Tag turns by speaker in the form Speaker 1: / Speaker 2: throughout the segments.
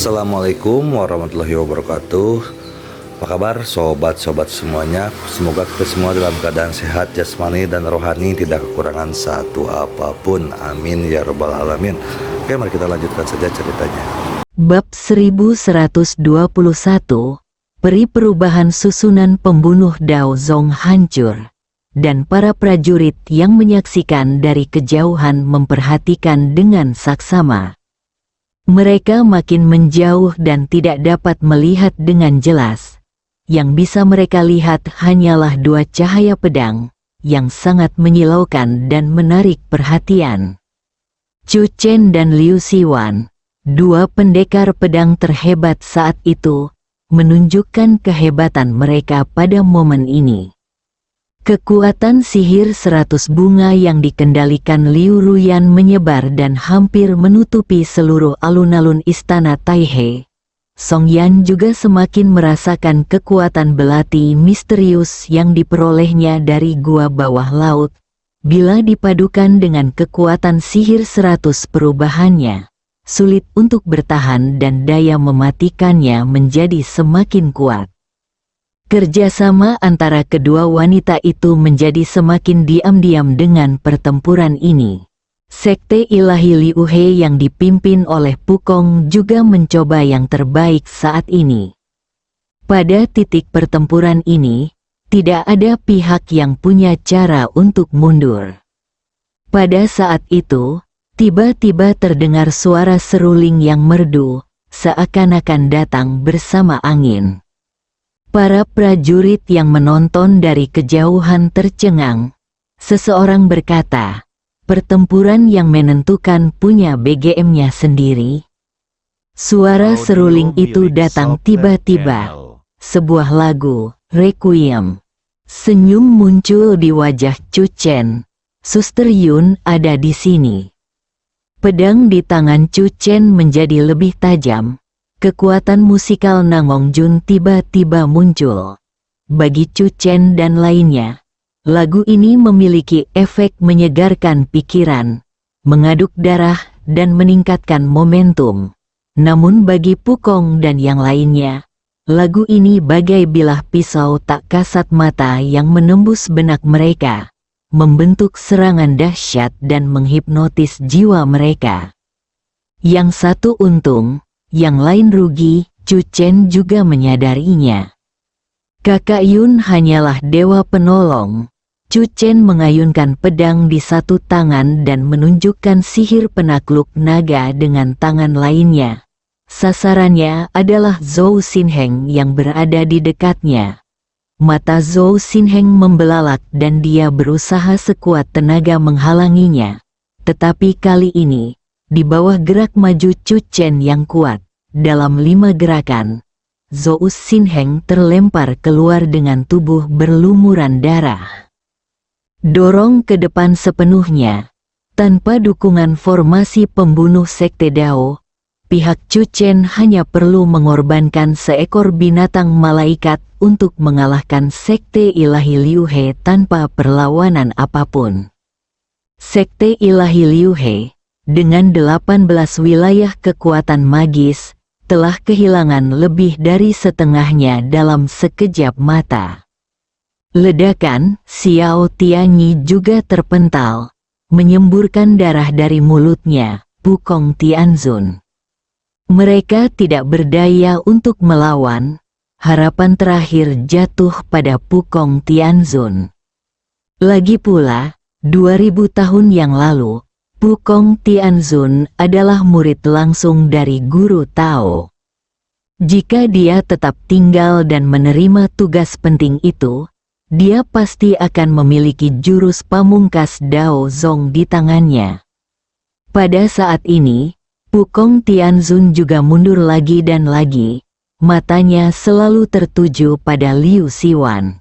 Speaker 1: Assalamualaikum warahmatullahi wabarakatuh. Apa kabar sobat-sobat semuanya? Semoga kita semua dalam keadaan sehat jasmani dan rohani, tidak kekurangan satu apapun. Amin ya rabbal alamin. Oke, mari kita lanjutkan saja ceritanya.
Speaker 2: Bab 1121, Peri perubahan susunan pembunuh Dao Zong hancur, dan para prajurit yang menyaksikan dari kejauhan memperhatikan dengan saksama. Mereka makin menjauh dan tidak dapat melihat dengan jelas. Yang bisa mereka lihat hanyalah dua cahaya pedang yang sangat menyilaukan dan menarik perhatian. Chu Chen dan Liu Siwan, dua pendekar pedang terhebat saat itu, menunjukkan kehebatan mereka pada momen ini. Kekuatan sihir 100 bunga yang dikendalikan Liu Ruyan menyebar dan hampir menutupi seluruh alun-alun istana Taihe. Song Yan juga semakin merasakan kekuatan belati misterius yang diperolehnya dari gua bawah laut. Bila dipadukan dengan kekuatan sihir 100 perubahannya, sulit untuk bertahan dan daya mematikannya menjadi semakin kuat. Kerjasama antara kedua wanita itu menjadi semakin diam-diam dengan pertempuran ini. Sekte Ilahi Liu He yang dipimpin oleh Pukong juga mencoba yang terbaik saat ini. Pada titik pertempuran ini, tidak ada pihak yang punya cara untuk mundur. Pada saat itu, tiba-tiba terdengar suara seruling yang merdu, seakan-akan datang bersama angin. Para prajurit yang menonton dari kejauhan tercengang. Seseorang berkata, pertempuran yang menentukan punya BGM-nya sendiri. Suara seruling itu datang tiba-tiba. Sebuah lagu, Requiem. Senyum muncul di wajah Chu Chen. Suster Yun ada di sini. Pedang di tangan Chu Chen menjadi lebih tajam. Kekuatan musikal Nangong Jun tiba-tiba muncul. Bagi Chu Chen dan lainnya, lagu ini memiliki efek menyegarkan pikiran, mengaduk darah, dan meningkatkan momentum. Namun bagi Pukong dan yang lainnya, lagu ini bagai bilah pisau tak kasat mata yang menembus benak mereka, membentuk serangan dahsyat dan menghipnotis jiwa mereka. Yang satu untung, yang lain rugi. Chu Chen juga menyadarinya. Kakak Yun hanyalah dewa penolong. Chu Chen mengayunkan pedang di satu tangan dan menunjukkan sihir penakluk naga dengan tangan lainnya. Sasarannya adalah Zhou Xinheng yang berada di dekatnya. Mata Zhou Xinheng membelalak dan dia berusaha sekuat tenaga menghalanginya. Tetapi kali ini, di bawah gerak maju Chu Chen yang kuat, dalam 5 gerakan, Zhou Xinheng terlempar keluar dengan tubuh berlumuran darah. Dorong ke depan sepenuhnya, tanpa dukungan formasi pembunuh Sekte Dao, pihak Chu Chen hanya perlu mengorbankan seekor binatang malaikat untuk mengalahkan Sekte Ilahi Liu He tanpa perlawanan apapun. Sekte Ilahi Liu He, dengan 18 wilayah kekuatan magis, telah kehilangan lebih dari setengahnya dalam sekejap mata. Ledakan Xiao Tianyi juga terpental, menyemburkan darah dari mulutnya, Pukong Tianzun. Mereka tidak berdaya untuk melawan, harapan terakhir jatuh pada Pukong Tianzun. Lagi pula, 2000 tahun yang lalu, Pukong Tianzun adalah murid langsung dari Guru Tao. Jika dia tetap tinggal dan menerima tugas penting itu, dia pasti akan memiliki jurus pamungkas Dao Zong di tangannya. Pada saat ini, Pukong Tianzun juga mundur lagi dan lagi, matanya selalu tertuju pada Liu Siwan.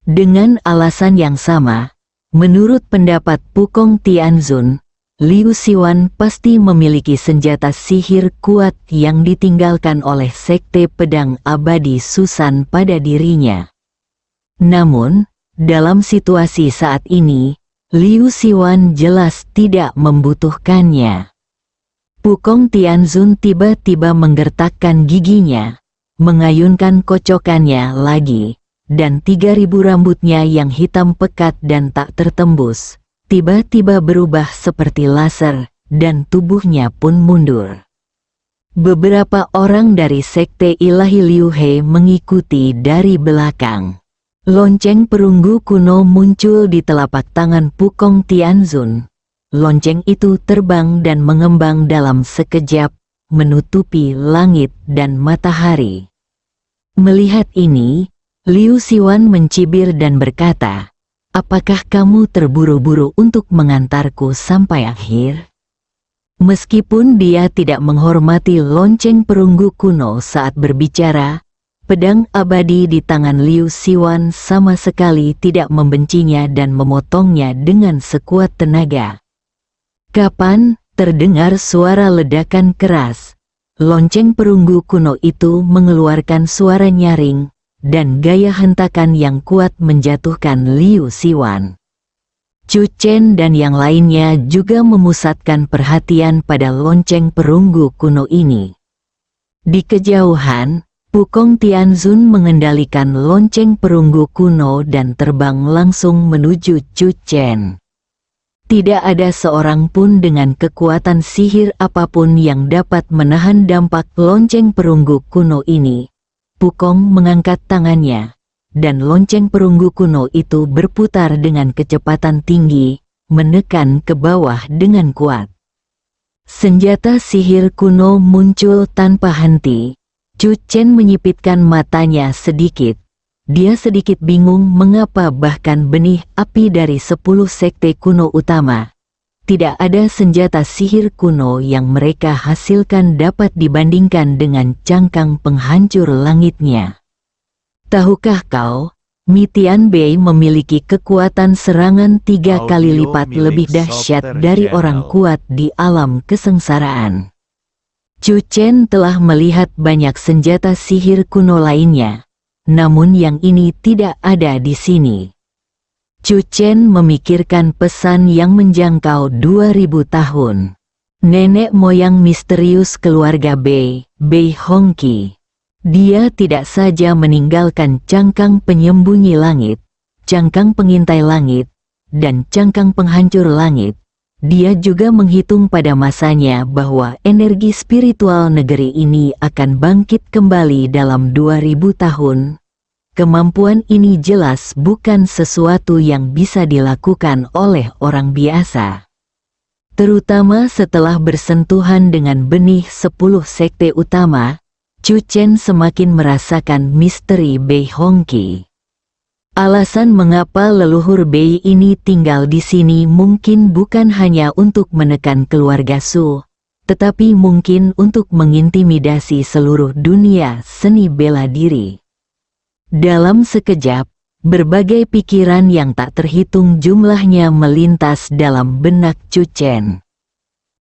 Speaker 2: Dengan alasan yang sama, menurut pendapat Pukong Tianzun, Liu Siwan pasti memiliki senjata sihir kuat yang ditinggalkan oleh Sekte Pedang Abadi Susan pada dirinya. Namun, dalam situasi saat ini, Liu Siwan jelas tidak membutuhkannya. Pukong Tianzun tiba-tiba menggertakkan giginya, mengayunkan kocokannya lagi, dan 3.000 rambutnya yang hitam pekat dan tak tertembus, tiba-tiba berubah seperti laser, dan tubuhnya pun mundur. Beberapa orang dari sekte ilahi Liu He mengikuti dari belakang. Lonceng perunggu kuno muncul di telapak tangan Pukong Tianzun. Lonceng itu terbang dan mengembang dalam sekejap, menutupi langit dan matahari. Melihat ini, Liu Siwan mencibir dan berkata, "Apakah kamu terburu-buru untuk mengantarku sampai akhir?" Meskipun dia tidak menghormati lonceng perunggu kuno saat berbicara, pedang abadi di tangan Liu Siwan sama sekali tidak membencinya dan memotongnya dengan sekuat tenaga. Kapan terdengar suara ledakan keras, lonceng perunggu kuno itu mengeluarkan suara nyaring, dan gaya hentakan yang kuat menjatuhkan Liu Siwan. Chu Chen dan yang lainnya juga memusatkan perhatian pada lonceng perunggu kuno ini. Di kejauhan, Pukong Tianzun mengendalikan lonceng perunggu kuno dan terbang langsung menuju Chu Chen. Tidak ada seorang pun dengan kekuatan sihir apapun yang dapat menahan dampak lonceng perunggu kuno ini. Pukong mengangkat tangannya, dan lonceng perunggu kuno itu berputar dengan kecepatan tinggi, menekan ke bawah dengan kuat. Senjata sihir kuno muncul tanpa henti. Chu Chen menyipitkan matanya sedikit. Dia sedikit bingung mengapa bahkan benih api dari 10 sekte kuno utama. Tidak ada senjata sihir kuno yang mereka hasilkan dapat dibandingkan dengan cangkang penghancur langitnya. Tahukah kau, Mitian Bei memiliki kekuatan serangan 3 kali lipat lebih dahsyat dari orang kuat di alam kesengsaraan. Chu Chen telah melihat banyak senjata sihir kuno lainnya, namun yang ini tidak ada di sini. Chu Chen memikirkan pesan yang menjangkau 2000 tahun. Nenek moyang misterius keluarga Bei, Bei Hongqi. Dia tidak saja meninggalkan cangkang penyembunyi langit, cangkang pengintai langit, dan cangkang penghancur langit. Dia juga menghitung pada masanya bahwa energi spiritual negeri ini akan bangkit kembali dalam 2000 tahun. Kemampuan ini jelas bukan sesuatu yang bisa dilakukan oleh orang biasa. Terutama setelah bersentuhan dengan benih 10 sekte utama, Chu Chen semakin merasakan misteri Bei Hongqi. Alasan mengapa leluhur Bei ini tinggal di sini mungkin bukan hanya untuk menekan keluarga Su, tetapi mungkin untuk mengintimidasi seluruh dunia seni bela diri. Dalam sekejap, berbagai pikiran yang tak terhitung jumlahnya melintas dalam benak Chu Chen.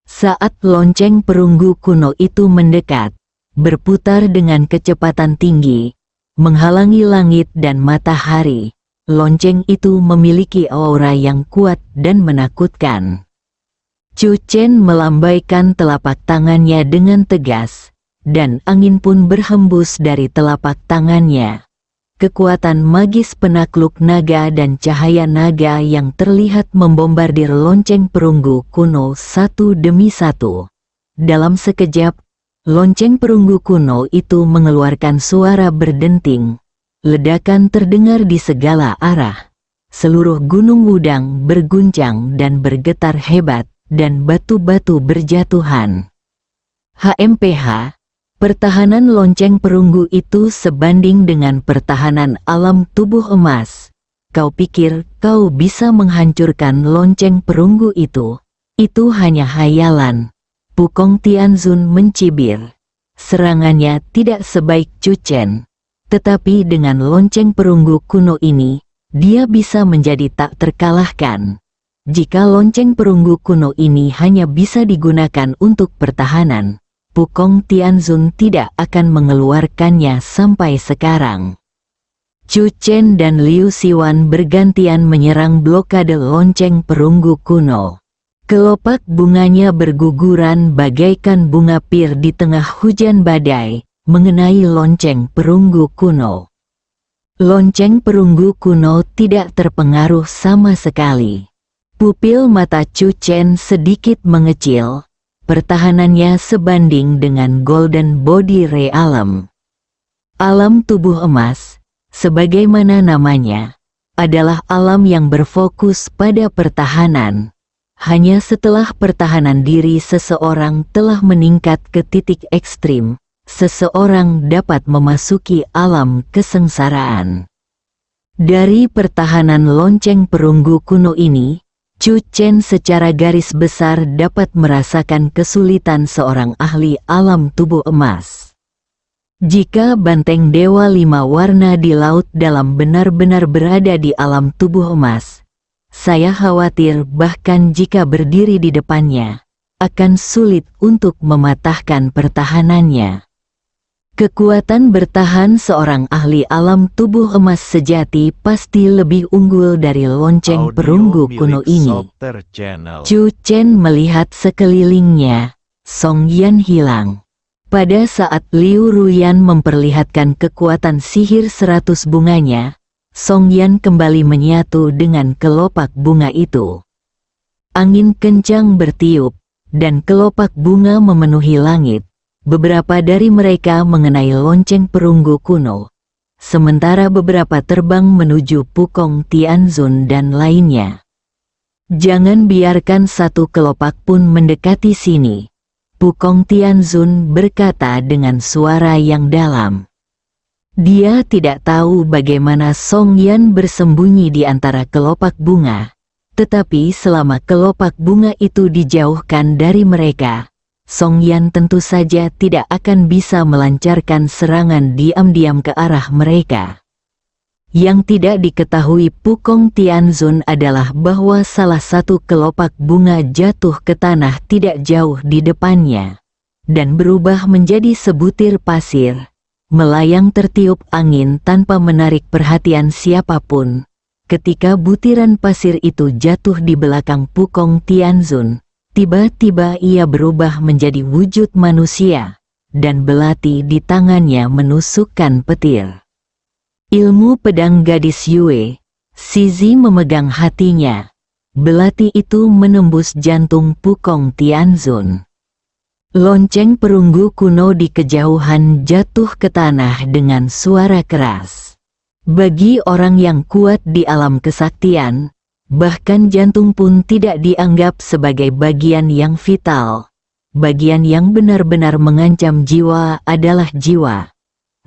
Speaker 2: Saat lonceng perunggu kuno itu mendekat, berputar dengan kecepatan tinggi, menghalangi langit dan matahari, lonceng itu memiliki aura yang kuat dan menakutkan. Chu Chen melambaikan telapak tangannya dengan tegas, dan angin pun berhembus dari telapak tangannya. Kekuatan magis penakluk naga dan cahaya naga yang terlihat membombardir lonceng perunggu kuno satu demi satu. Dalam sekejap, lonceng perunggu kuno itu mengeluarkan suara berdenting. Ledakan terdengar di segala arah. Seluruh gunung Wudang berguncang dan bergetar hebat, dan batu-batu berjatuhan. HMPH, pertahanan lonceng perunggu itu sebanding dengan pertahanan alam tubuh emas. Kau pikir kau bisa menghancurkan lonceng perunggu itu? Itu hanya hayalan. Pukong Tianzun mencibir. Serangannya tidak sebaik Chu Chen. Tetapi dengan lonceng perunggu kuno ini, dia bisa menjadi tak terkalahkan. Jika lonceng perunggu kuno ini hanya bisa digunakan untuk pertahanan, Pukong Tianzun tidak akan mengeluarkannya sampai sekarang. Chu Chen dan Liu Siwan bergantian menyerang blokade lonceng perunggu kuno. Kelopak bunganya berguguran bagaikan bunga pir di tengah hujan badai, mengenai lonceng perunggu kuno. Lonceng perunggu kuno tidak terpengaruh sama sekali. Pupil mata Chu Chen sedikit mengecil, pertahanannya sebanding dengan Golden Body Ray Alam. Alam tubuh emas, sebagaimana namanya, adalah alam yang berfokus pada pertahanan. Hanya setelah pertahanan diri seseorang telah meningkat ke titik ekstrim, seseorang dapat memasuki alam kesengsaraan. Dari pertahanan lonceng perunggu kuno ini, Chu Chen secara garis besar dapat merasakan kesulitan seorang ahli alam tubuh emas. Jika banteng Dewa 5 warna di laut dalam benar-benar berada di alam tubuh emas, saya khawatir bahkan jika berdiri di depannya, akan sulit untuk mematahkan pertahanannya. Kekuatan bertahan seorang ahli alam tubuh emas sejati pasti lebih unggul dari lonceng perunggu kuno ini. Chu Chen melihat sekelilingnya, Song Yan hilang. Pada saat Liu Ruyan memperlihatkan kekuatan sihir 100 bunganya, Song Yan kembali menyatu dengan kelopak bunga itu. Angin kencang bertiup, dan kelopak bunga memenuhi langit. Beberapa dari mereka mengenai lonceng perunggu kuno, sementara beberapa terbang menuju Pukong Tianzun dan lainnya. Jangan biarkan satu kelopak pun mendekati sini, Pukong Tianzun berkata dengan suara yang dalam. Dia tidak tahu bagaimana Song Yan bersembunyi di antara kelopak bunga, tetapi selama kelopak bunga itu dijauhkan dari mereka, Song Yan tentu saja tidak akan bisa melancarkan serangan diam-diam ke arah mereka. Yang tidak diketahui Pukong Tianzun adalah bahwa salah satu kelopak bunga jatuh ke tanah tidak jauh di depannya, dan berubah menjadi sebutir pasir, melayang tertiup angin tanpa menarik perhatian siapapun. Ketika butiran pasir itu jatuh di belakang Pukong Tianzun, tiba-tiba ia berubah menjadi wujud manusia, dan belati di tangannya menusukkan petir. Ilmu pedang gadis Yue, Sizi memegang hatinya. Belati itu menembus jantung Pukong Tianzun. Lonceng perunggu kuno di kejauhan jatuh ke tanah dengan suara keras. Bagi orang yang kuat di alam kesaktian, bahkan jantung pun tidak dianggap sebagai bagian yang vital. Bagian yang benar-benar mengancam jiwa adalah jiwa.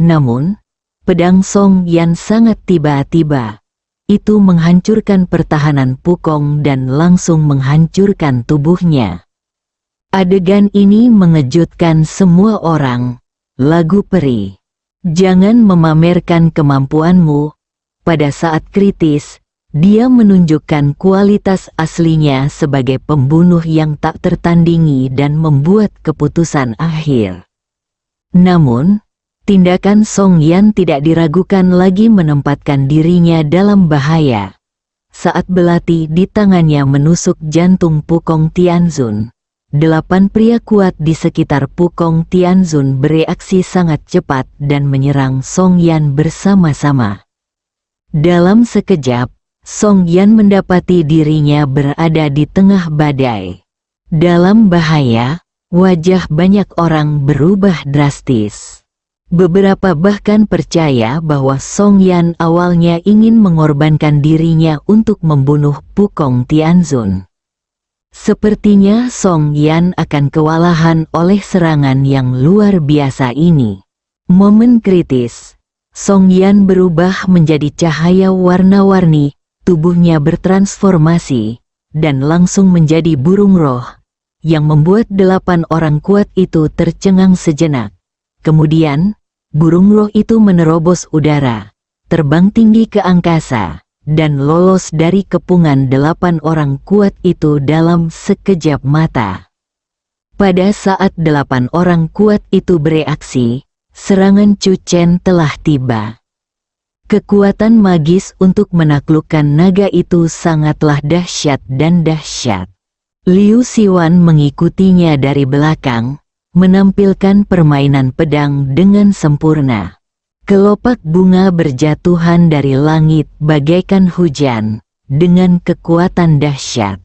Speaker 2: Namun, pedang Song Yan sangat tiba-tiba. Itu menghancurkan pertahanan Pukong dan langsung menghancurkan tubuhnya. Adegan ini mengejutkan semua orang. Lagu peri. Jangan memamerkan kemampuanmu. Pada saat kritis, dia menunjukkan kualitas aslinya sebagai pembunuh yang tak tertandingi dan membuat keputusan akhir. Namun, tindakan Song Yan tidak diragukan lagi menempatkan dirinya dalam bahaya. Saat belati di tangannya menusuk jantung Pukong Tianzun, 8 pria kuat di sekitar Pukong Tianzun bereaksi sangat cepat dan menyerang Song Yan bersama-sama. Dalam sekejap, Song Yan mendapati dirinya berada di tengah badai. Dalam bahaya, wajah banyak orang berubah drastis. Beberapa bahkan percaya bahwa Song Yan awalnya ingin mengorbankan dirinya untuk membunuh Pukong Tianzun. Sepertinya Song Yan akan kewalahan oleh serangan yang luar biasa ini. Momen kritis, Song Yan berubah menjadi cahaya warna-warni, tubuhnya bertransformasi, dan langsung menjadi burung roh, yang membuat 8 orang kuat itu tercengang sejenak. Kemudian, burung roh itu menerobos udara, terbang tinggi ke angkasa, dan lolos dari kepungan 8 orang kuat itu dalam sekejap mata. Pada saat 8 orang kuat itu bereaksi, serangan Chu Chen telah tiba. Kekuatan magis untuk menaklukkan naga itu sangatlah dahsyat dan dahsyat. Liu Siwan mengikutinya dari belakang, menampilkan permainan pedang dengan sempurna. Kelopak bunga berjatuhan dari langit bagaikan hujan, dengan kekuatan dahsyat.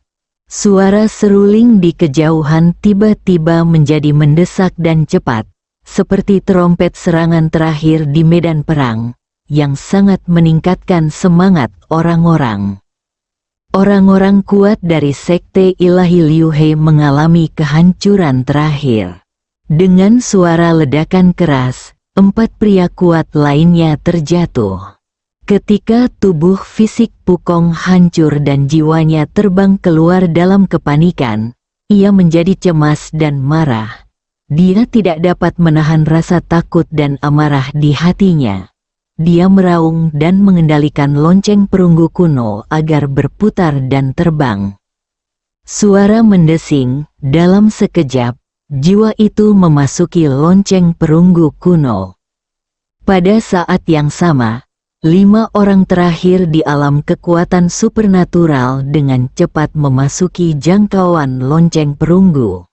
Speaker 2: Suara seruling di kejauhan tiba-tiba menjadi mendesak dan cepat, seperti trompet serangan terakhir di medan perang, yang sangat meningkatkan semangat orang-orang. Orang-orang kuat dari sekte ilahi Liu He mengalami kehancuran terakhir. Dengan suara ledakan keras, 4 pria kuat lainnya terjatuh. Ketika tubuh fisik Pukong hancur dan jiwanya terbang keluar dalam kepanikan, ia menjadi cemas dan marah. Dia tidak dapat menahan rasa takut dan amarah di hatinya. Dia meraung dan mengendalikan lonceng perunggu kuno agar berputar dan terbang. Suara mendesing, dalam sekejap, jiwa itu memasuki lonceng perunggu kuno. Pada saat yang sama, 5 orang terakhir di alam kekuatan supernatural dengan cepat memasuki jangkauan lonceng perunggu.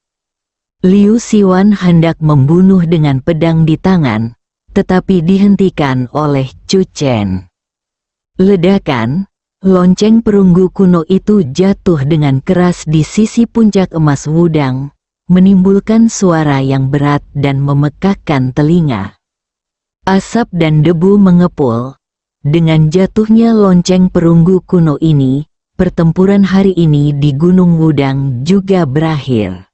Speaker 2: Liu Siwan hendak membunuh dengan pedang di tangan, tetapi dihentikan oleh Chu Chen. Ledakan, lonceng perunggu kuno itu jatuh dengan keras di sisi puncak emas Wudang, menimbulkan suara yang berat dan memekakkan telinga. Asap dan debu mengepul. Dengan jatuhnya lonceng perunggu kuno ini, pertempuran hari ini di Gunung Wudang juga berakhir.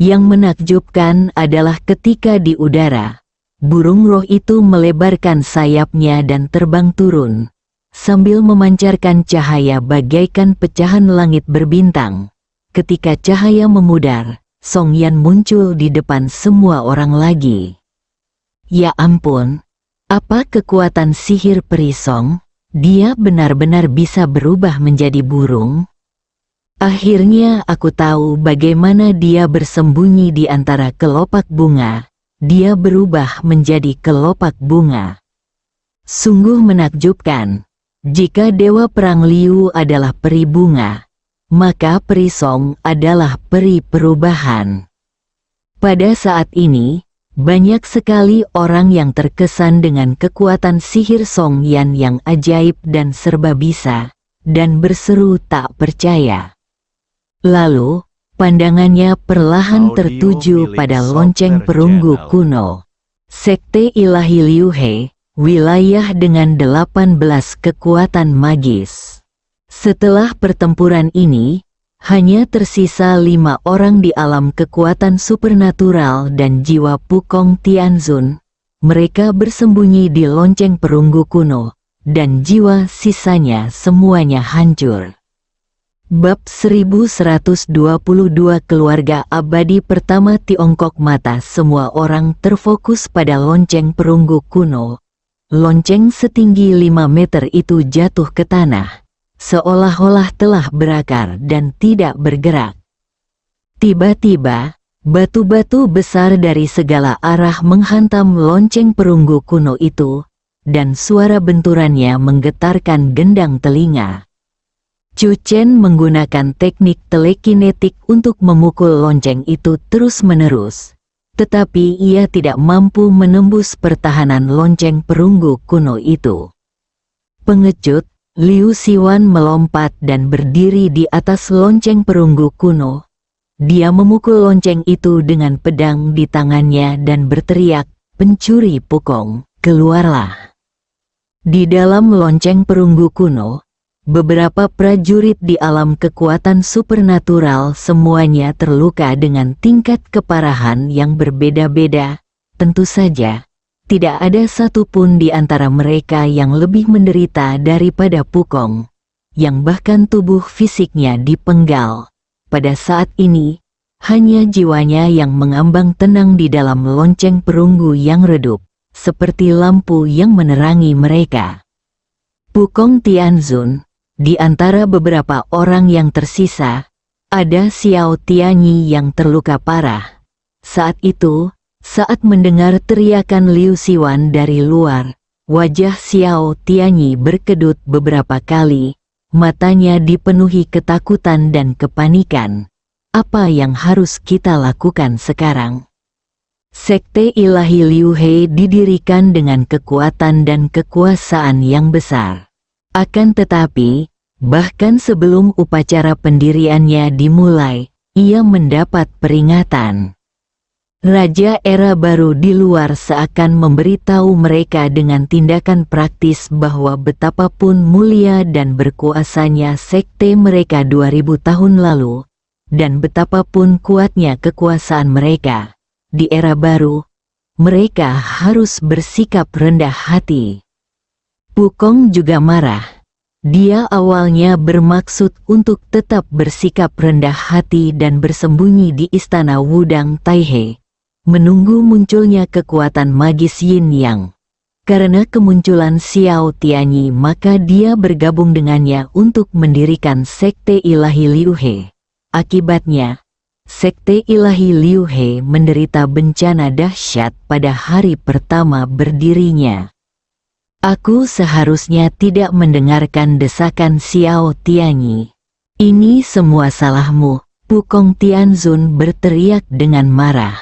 Speaker 2: Yang menakjubkan adalah ketika di udara, burung roh itu melebarkan sayapnya dan terbang turun, sambil memancarkan cahaya bagaikan pecahan langit berbintang. Ketika cahaya memudar, Song Yan muncul di depan semua orang lagi. Ya ampun, apa kekuatan sihir peri Song? Dia benar-benar bisa berubah menjadi burung? Akhirnya aku tahu bagaimana dia bersembunyi di antara kelopak bunga. Dia berubah menjadi kelopak bunga. Sungguh menakjubkan. Jika Dewa Perang Liu adalah peri bunga, maka peri Song adalah peri perubahan. Pada saat ini, banyak sekali orang yang terkesan dengan kekuatan sihir Song Yan yang ajaib dan serba bisa, dan berseru tak percaya. Lalu, pandangannya perlahan tertuju pada lonceng perunggu kuno. Sekte ilahi Liu He, wilayah dengan 18 kekuatan magis. Setelah pertempuran ini, hanya tersisa 5 orang di alam kekuatan supernatural dan jiwa Pukong Tianzun. Mereka bersembunyi di lonceng perunggu kuno, dan jiwa sisanya semuanya hancur. Bab 1122 Keluarga Abadi Pertama Tiongkok. Mata semua orang terfokus pada lonceng perunggu kuno. Lonceng setinggi 5 meter itu jatuh ke tanah, seolah-olah telah berakar dan tidak bergerak. Tiba-tiba, batu-batu besar dari segala arah menghantam lonceng perunggu kuno itu, dan suara benturannya menggetarkan gendang telinga. Chu Chen menggunakan teknik telekinetik untuk memukul lonceng itu terus-menerus, tetapi ia tidak mampu menembus pertahanan lonceng perunggu kuno itu. Pengecut, Liu Siwan melompat dan berdiri di atas lonceng perunggu kuno. Dia memukul lonceng itu dengan pedang di tangannya dan berteriak, "Pencuri Pukong, keluarlah!" Di dalam lonceng perunggu kuno, beberapa prajurit di alam kekuatan supernatural semuanya terluka dengan tingkat keparahan yang berbeda-beda. Tentu saja, tidak ada satupun di antara mereka yang lebih menderita daripada Pukong, yang bahkan tubuh fisiknya dipenggal. Pada saat ini, hanya jiwanya yang mengambang tenang di dalam lonceng perunggu yang redup, seperti lampu yang menerangi mereka. Pukong Tianzun. Di antara beberapa orang yang tersisa, ada Xiao Tianyi yang terluka parah. Saat itu, saat mendengar teriakan Liu Siwan dari luar, wajah Xiao Tianyi berkedut beberapa kali, matanya dipenuhi ketakutan dan kepanikan. apa yang harus kita lakukan sekarang? Sekte Ilahi Liu He didirikan dengan kekuatan dan kekuasaan yang besar. Akan tetapi, bahkan sebelum upacara pendiriannya dimulai, ia mendapat peringatan. Raja era baru di luar seakan memberitahu mereka dengan tindakan praktis bahwa betapapun mulia dan berkuasanya sekte mereka 2000 tahun lalu, dan betapapun kuatnya kekuasaan mereka, di era baru, mereka harus bersikap rendah hati. Pukong juga marah. Dia awalnya bermaksud untuk tetap bersikap rendah hati dan bersembunyi di istana Wudang Taihe, menunggu munculnya kekuatan magis Yin Yang. Karena kemunculan Xiao Tianyi, maka dia bergabung dengannya untuk mendirikan Sekte Ilahi Liu He. Akibatnya, Sekte Ilahi Liu He menderita bencana dahsyat pada hari pertama berdirinya. Aku seharusnya tidak mendengarkan desakan Xiao Tianyi. Ini semua salahmu, Pukong Tianzun berteriak dengan marah.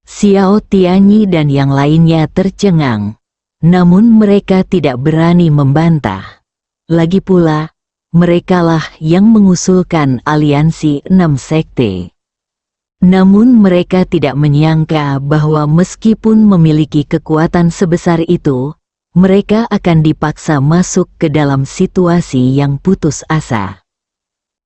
Speaker 2: Xiao Tianyi dan yang lainnya tercengang, namun mereka tidak berani membantah. Lagi pula, merekalah yang mengusulkan aliansi 6 sekte. Namun mereka tidak menyangka bahwa meskipun memiliki kekuatan sebesar itu, mereka akan dipaksa masuk ke dalam situasi yang putus asa.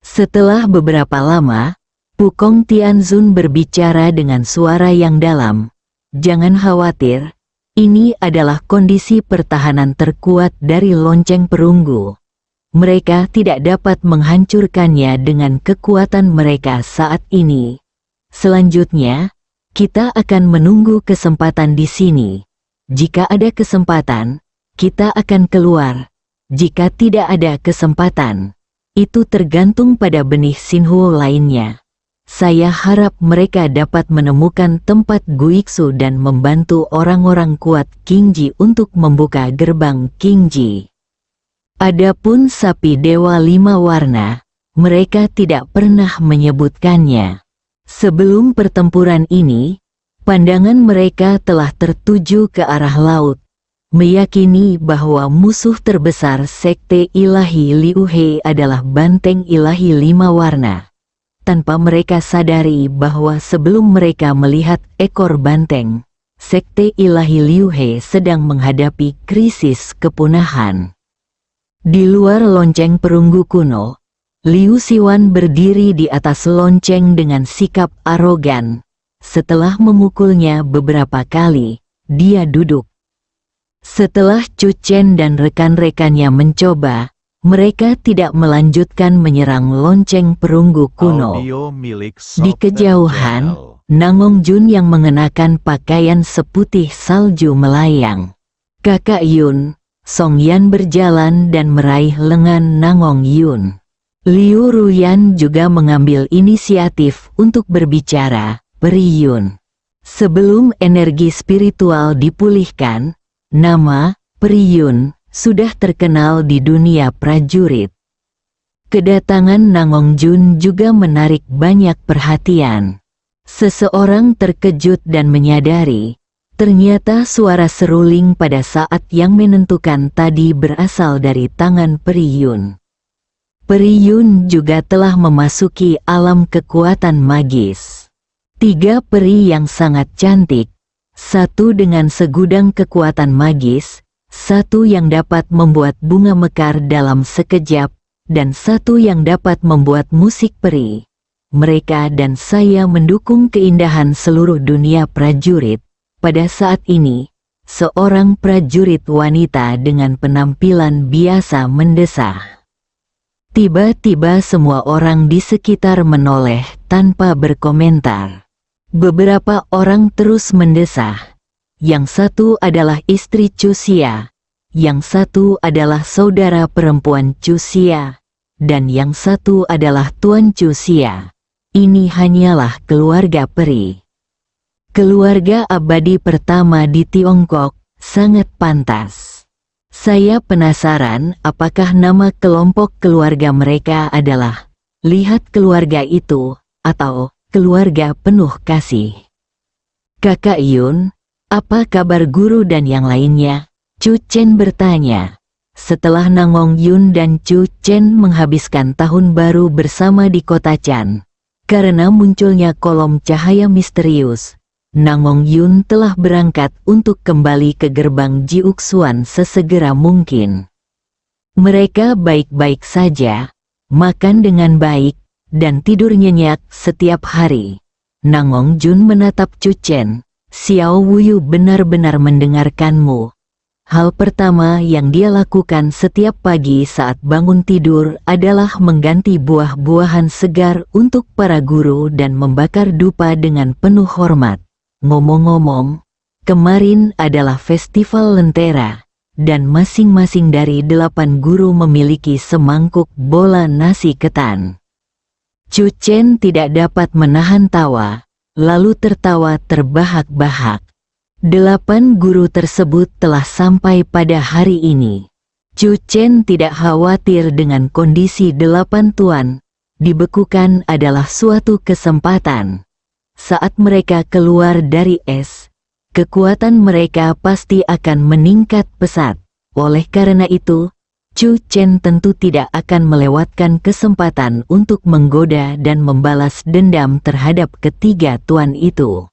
Speaker 2: Setelah beberapa lama, Pukong Tianzun berbicara dengan suara yang dalam. Jangan khawatir, ini adalah kondisi pertahanan terkuat dari lonceng perunggu. Mereka tidak dapat menghancurkannya dengan kekuatan mereka saat ini. Selanjutnya, kita akan menunggu kesempatan di sini. Jika ada kesempatan, kita akan keluar. Jika tidak ada kesempatan, itu tergantung pada benih Xinhu lainnya. Saya harap mereka dapat menemukan tempat Guiksu dan membantu orang-orang kuat Qingji untuk membuka gerbang Qingji. Adapun sapi dewa 5 warna, mereka tidak pernah menyebutkannya. Sebelum pertempuran ini, pandangan mereka telah tertuju ke arah laut, meyakini bahwa musuh terbesar Sekte Ilahi Liu He adalah banteng ilahi 5 warna. Tanpa mereka sadari bahwa sebelum mereka melihat ekor banteng, Sekte Ilahi Liu He sedang menghadapi krisis kepunahan. Di luar lonceng perunggu kuno, Liu Siwan berdiri di atas lonceng dengan sikap arogan. Setelah memukulnya beberapa kali, dia duduk. Setelah Chu Chen dan rekan-rekannya mencoba, mereka tidak melanjutkan menyerang lonceng perunggu kuno. Di kejauhan, Nangong Jun yang mengenakan pakaian seputih salju melayang. Kakak Yun, Song Yan berjalan dan meraih lengan Nangong Yun. Liu Ruyan juga mengambil inisiatif untuk berbicara. Peri Yun. Sebelum energi spiritual dipulihkan, nama Peri Yun sudah terkenal di dunia prajurit. Kedatangan Nangong Jun juga menarik banyak perhatian. Seseorang terkejut dan menyadari, ternyata suara seruling pada saat yang menentukan tadi berasal dari tangan Peri Yun. Peri Yun juga telah memasuki alam kekuatan magis. 3 peri yang sangat cantik, satu dengan segudang kekuatan magis, satu yang dapat membuat bunga mekar dalam sekejap, dan satu yang dapat membuat musik peri. Mereka dan saya mendukung keindahan seluruh dunia prajurit. Pada saat ini, seorang prajurit wanita dengan penampilan biasa mendesah. Tiba-tiba semua orang di sekitar menoleh tanpa berkomentar. Beberapa orang terus mendesah. Yang satu adalah istri Chu Xia, yang satu adalah saudara perempuan Chu Xia, dan yang satu adalah Tuan Chu Xia. Ini hanyalah keluarga peri. Keluarga abadi pertama di Tiongkok, sangat pantas. Saya penasaran apakah nama kelompok keluarga mereka adalah. Lihat keluarga itu, atau keluarga penuh kasih. Kakak Yun, apa kabar guru dan yang lainnya? Chu Chen bertanya. Setelah Nangong Yun dan Chu Chen menghabiskan tahun baru bersama di kota Chan, karena munculnya kolom cahaya misterius, Nangong Yun telah berangkat untuk kembali ke gerbang Jiuxuan sesegera mungkin. Mereka baik-baik saja, makan dengan baik, dan tidur nyenyak setiap hari. Nangong Jun menatap Chu Chen. Xiao Wuyu benar-benar mendengarkanmu. Hal pertama yang dia lakukan setiap pagi saat bangun tidur adalah mengganti buah-buahan segar untuk para guru dan membakar dupa dengan penuh hormat. Ngomong-ngomong, kemarin adalah festival Lentera, dan masing-masing dari 8 guru memiliki semangkuk bola nasi ketan. Chu Chen tidak dapat menahan tawa, lalu tertawa terbahak-bahak. 8 guru tersebut telah sampai pada hari ini. Chu Chen tidak khawatir dengan kondisi 8 tuan. Dibekukan adalah suatu kesempatan. Saat mereka keluar dari es, kekuatan mereka pasti akan meningkat pesat. Oleh karena itu, Chu Chen tentu tidak akan melewatkan kesempatan untuk menggoda dan membalas dendam terhadap ketiga tuan itu.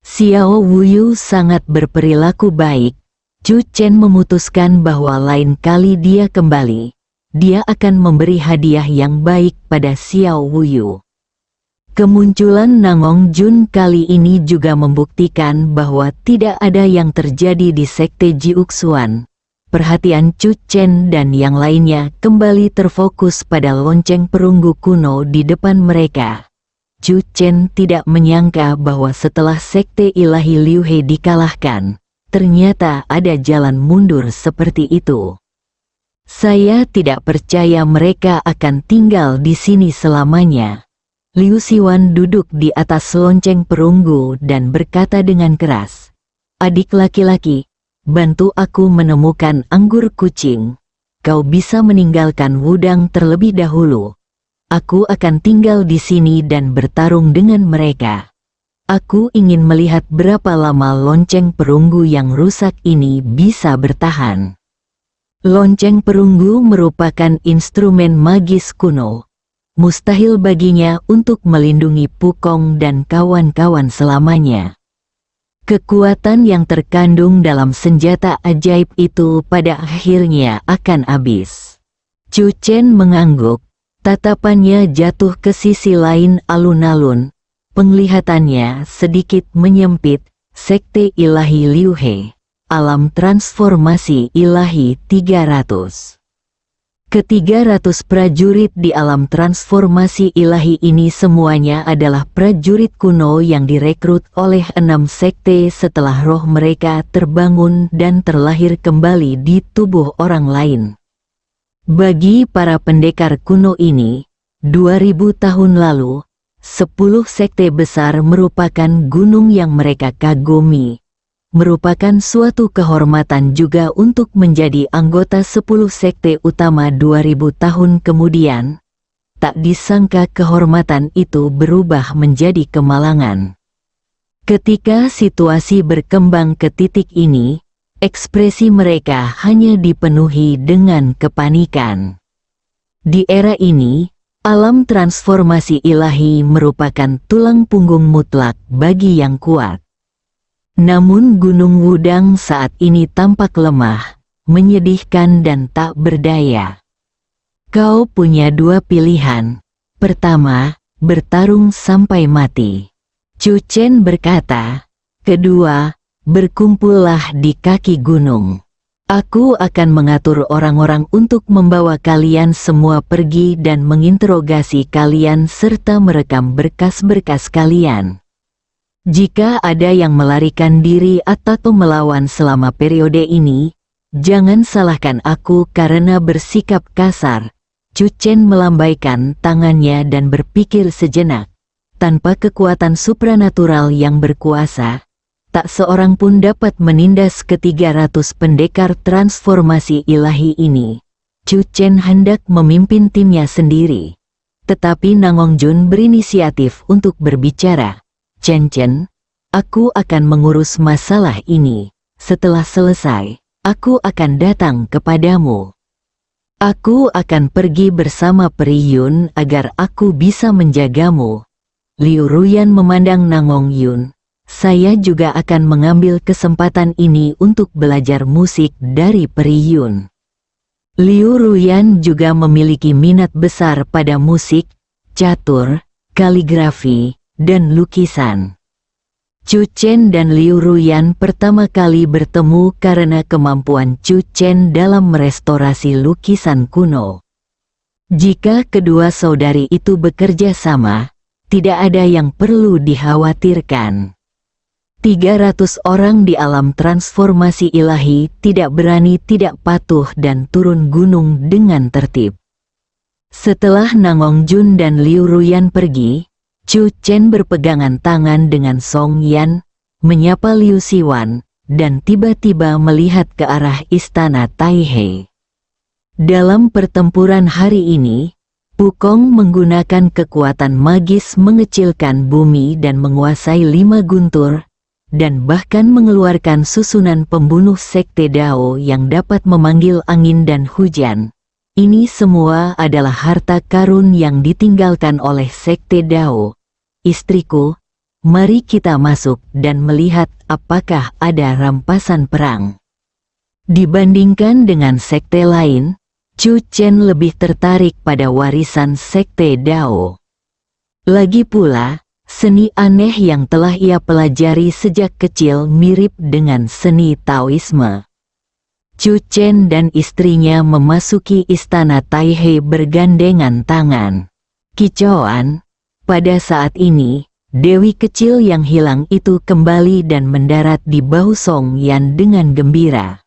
Speaker 2: Xiao Wuyu sangat berperilaku baik. Chu Chen memutuskan bahwa lain kali dia kembali, dia akan memberi hadiah yang baik pada Xiao Wuyu. Kemunculan Nangong Jun kali ini juga membuktikan bahwa tidak ada yang terjadi di Sekte Jiuxuan. Perhatian Chu Chen dan yang lainnya kembali terfokus pada lonceng perunggu kuno di depan mereka. Chu Chen tidak menyangka bahwa setelah Sekte Ilahi Liu He dikalahkan, ternyata ada jalan mundur seperti itu. Saya tidak percaya mereka akan tinggal di sini selamanya. Liu Xiwan duduk di atas lonceng perunggu dan berkata dengan keras, "Adik laki-laki, bantu aku menemukan anggur kucing. Kau bisa meninggalkan Wudang terlebih dahulu. Aku akan tinggal di sini dan bertarung dengan mereka. Aku ingin melihat berapa lama lonceng perunggu yang rusak ini bisa bertahan." Lonceng perunggu merupakan instrumen magis kuno. Mustahil baginya untuk melindungi Pukong dan kawan-kawan selamanya. Kekuatan yang terkandung dalam senjata ajaib itu pada akhirnya akan habis. Chu Chen mengangguk. Tatapannya jatuh ke sisi lain alun-alun, penglihatannya sedikit menyempit. Sekte Ilahi Liu He, Alam Transformasi Ilahi 300. Ke-300 prajurit di alam transformasi ilahi ini semuanya adalah prajurit kuno yang direkrut oleh 6 sekte setelah roh mereka terbangun dan terlahir kembali di tubuh orang lain. Bagi para pendekar kuno ini, 2000 tahun lalu, 10 sekte besar merupakan gunung yang mereka kagumi. Merupakan suatu kehormatan juga untuk menjadi anggota 10 sekte utama 2000 tahun kemudian. Tak disangka kehormatan itu berubah menjadi kemalangan. Ketika situasi berkembang ke titik ini, ekspresi mereka hanya dipenuhi dengan kepanikan. Di era ini, alam transformasi ilahi merupakan tulang punggung mutlak bagi yang kuat. Namun Gunung Wudang saat ini tampak lemah, menyedihkan dan tak berdaya. Kau punya 2 pilihan. Pertama, bertarung sampai mati. Chu Chen berkata. Kedua, berkumpullah di kaki gunung. Aku akan mengatur orang-orang untuk membawa kalian semua pergi dan menginterogasi kalian serta merekam berkas-berkas kalian. Jika ada yang melarikan diri atau melawan selama periode ini, jangan salahkan aku karena bersikap kasar. Chu Chen melambaikan tangannya dan berpikir sejenak. Tanpa kekuatan supranatural yang berkuasa, tak seorang pun dapat menindas ke-300 pendekar transformasi ilahi ini. Chu Chen hendak memimpin timnya sendiri. tetapi Nangong Jun berinisiatif untuk berbicara. Chen Chen, aku akan mengurus masalah ini. Setelah selesai, aku akan datang kepadamu. Aku akan pergi bersama Peri Yun agar aku bisa menjagamu. Liu Ruyan memandang Nangong Yun. Saya juga akan mengambil kesempatan ini untuk belajar musik dari Peri Yun. Liu Ruyan juga memiliki minat besar pada musik, catur, kaligrafi, dan lukisan. Chu Chen dan Liu Ruyan pertama kali bertemu karena kemampuan Chu Chen dalam merestorasi lukisan kuno. Jika kedua saudari itu bekerja sama, tidak ada yang perlu dikhawatirkan. 300 orang di alam transformasi ilahi tidak berani tidak patuh dan turun gunung dengan tertib. Setelah Nangong Jun dan Liu Ruyan pergi, Chu Chen berpegangan tangan dengan Song Yan, menyapa Liu Siwan, dan tiba-tiba melihat ke arah istana Taihei. Dalam pertempuran hari ini, Pukong menggunakan kekuatan magis mengecilkan bumi dan menguasai 5 guntur, dan bahkan mengeluarkan susunan pembunuh sekte Dao yang dapat memanggil angin dan hujan. Ini semua adalah harta karun yang ditinggalkan oleh sekte Dao. Istriku, mari kita masuk dan melihat apakah ada rampasan perang. Dibandingkan dengan sekte lain, Chu Chen lebih tertarik pada warisan sekte Dao. Lagi pula, seni aneh yang telah ia pelajari sejak kecil mirip dengan seni Taoisme. Chu Chen dan istrinya memasuki istana Taihei bergandengan tangan. Kicauan, pada saat ini, dewi kecil yang hilang itu kembali dan mendarat di bahu Song Yan dengan gembira.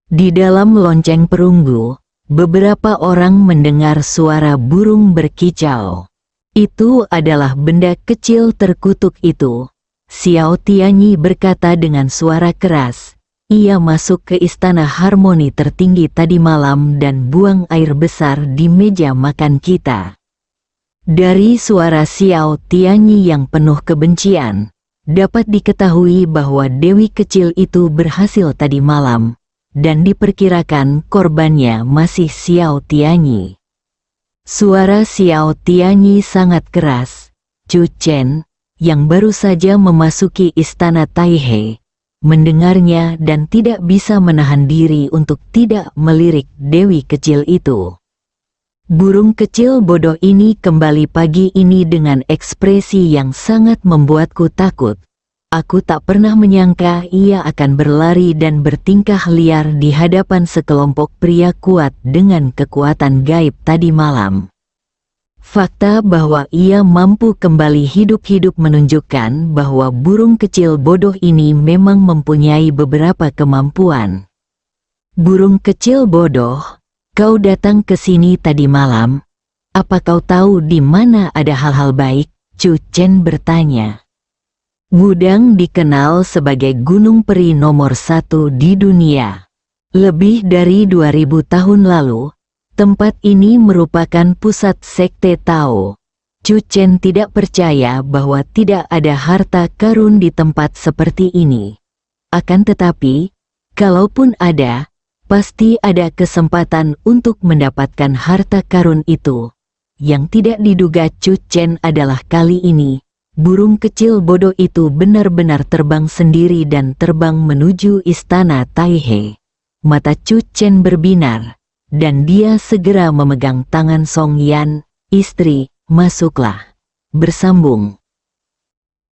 Speaker 2: Di dalam lonceng perunggu, beberapa orang mendengar suara burung berkicau. Itu adalah benda kecil terkutuk itu. Xiao Tianyi berkata dengan suara keras. Ia masuk ke istana harmoni tertinggi tadi malam dan buang air besar di meja makan kita. Dari suara Xiao Tianyi yang penuh kebencian, dapat diketahui bahwa dewi kecil itu berhasil tadi malam, dan diperkirakan korbannya masih Xiao Tianyi. Suara Xiao Tianyi sangat keras. Chu Chen, yang baru saja memasuki istana Taihei, mendengarnya dan tidak bisa menahan diri untuk tidak melirik dewi kecil itu. Burung kecil bodoh ini kembali pagi ini dengan ekspresi yang sangat membuatku takut. Aku tak pernah menyangka ia akan berlari dan bertingkah liar di hadapan sekelompok pria kuat dengan kekuatan gaib tadi malam. Fakta bahwa ia mampu kembali hidup-hidup menunjukkan bahwa burung kecil bodoh ini memang mempunyai beberapa kemampuan. Burung kecil bodoh, kau datang ke sini tadi malam. Apa kau tahu di mana ada hal-hal baik? Chu Chen bertanya. Wudang dikenal sebagai gunung peri nomor 1 di dunia. Lebih dari 2000 tahun lalu, tempat ini merupakan pusat sekte Tao. Chu Chen tidak percaya bahwa tidak ada harta karun di tempat seperti ini. Akan tetapi, kalaupun ada, pasti ada kesempatan untuk mendapatkan harta karun itu. Yang tidak diduga Chu Chen adalah kali ini, burung kecil bodoh itu benar-benar terbang sendiri dan terbang menuju istana Taihei. Mata Chu Chen berbinar, dan dia segera memegang tangan Song Yan. Istri, masuklah. Bersambung.